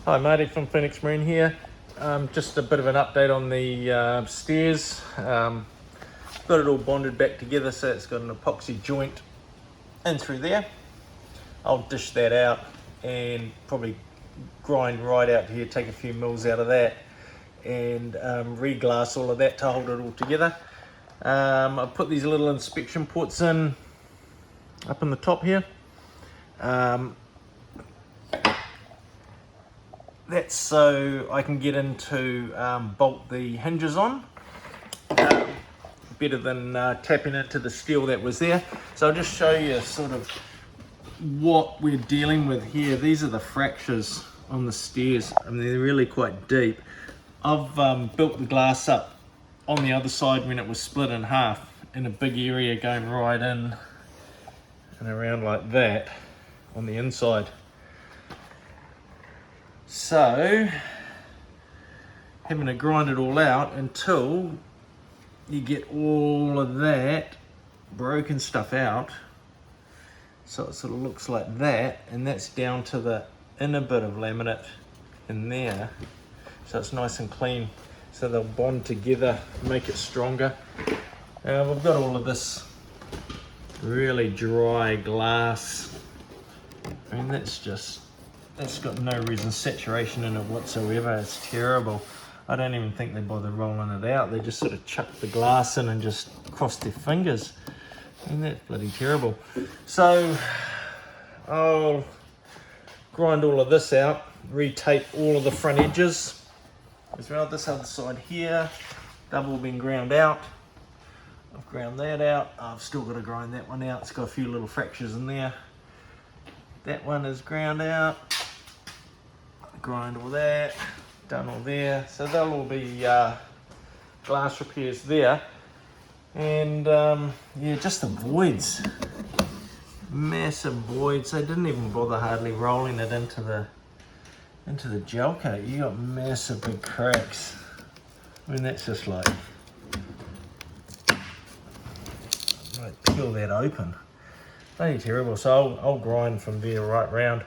Hi, Marty from Phoenix Marine here. Just a bit of an update on the stairs. Got it all bonded back together, so it's got an epoxy joint in through there. I'll dish that out and probably grind right out here, take a few mils out of that and re-glass all of that to hold it all together. I've put these little inspection ports in up in the top here. That's so I can get into bolt the hinges on, better than tapping into the steel that was there. So I'll just show you sort of what we're dealing with here. These are the fractures on the stairs. I mean, they're really quite deep. I've built the glass up on the other side when it was split in half in a big area going right in and around like that on the inside. So, having to grind it all out until you get all of that broken stuff out. So it sort of looks like that, and that's down to the inner bit of laminate in there. So it's nice and clean. So they'll bond together, make it stronger. We've got all of this really dry glass. I mean, that's got no reason saturation in it whatsoever. It's terrible. I don't even think they bother rolling it out. They just sort of chuck the glass in and just cross their fingers. And that's bloody terrible. So I'll grind all of this out, re-tape all of the front edges as well. This other side here, double been ground out. I've ground that out. I've still got to grind that one out. It's got a few little fractures in there. That one is ground out. Grind all that, done all there. So they'll all be glass repairs there. And yeah, just the voids, massive voids. They didn't even bother hardly rolling it into the gel coat. You got massive big cracks. I mean, that's just like peel that open. Bloody terrible. So I'll grind from there right round,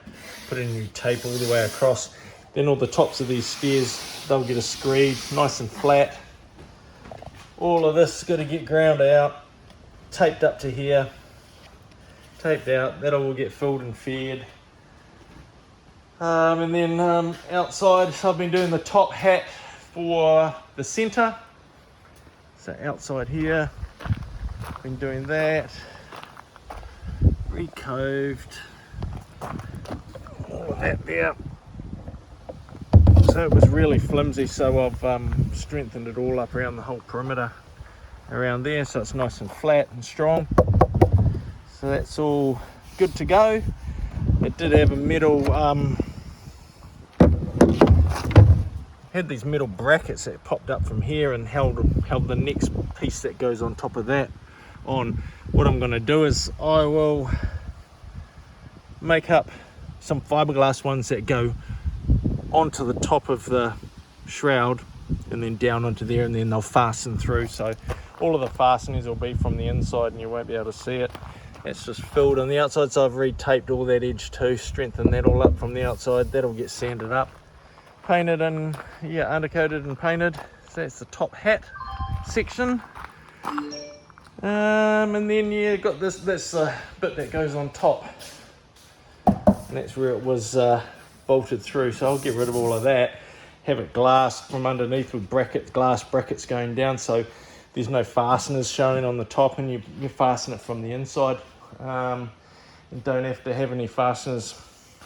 put in new tape all the way across. Then all the tops of these stairs, they'll get a screed, nice and flat. All of this has got to get ground out, taped up to here, taped out. That'll all get filled and fed. And then outside, so I've been doing the top hat for the centre. So outside here, been doing that. Recoved, all of that there. So it was really flimsy, so I've strengthened it all up around the whole perimeter around there, so it's nice and flat and strong. So that's all good to go. It did have a metal, had these metal brackets that popped up from here and held the next piece that goes on top of that on. What I'm going to do is I will make up some fiberglass ones that go onto the top of the shroud and then down onto there, and then they'll fasten through. So all of the fastenings will be from the inside and you won't be able to see it. It's just filled on the outside, so I've re-taped all that edge too, strengthened that all up from the outside. That'll get sanded up, painted and undercoated and painted. So that's the top hat section. And then got this, that's the bit that goes on top, and that's where it was bolted through. So I'll get rid of all of that, have it glassed from underneath with glass brackets going down, so there's no fasteners showing on the top, and you fasten it from the inside, and don't have to have any fasteners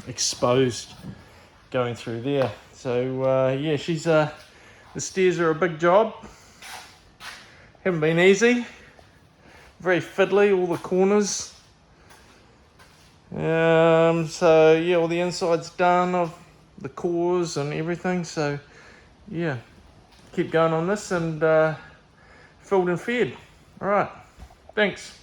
exposed going through there. So yeah, the stairs are a big job, haven't been easy. Very fiddly, all the corners. So yeah, all the inside's done of the cores and everything. So yeah, keep going on this and filled and fed. All right, thanks.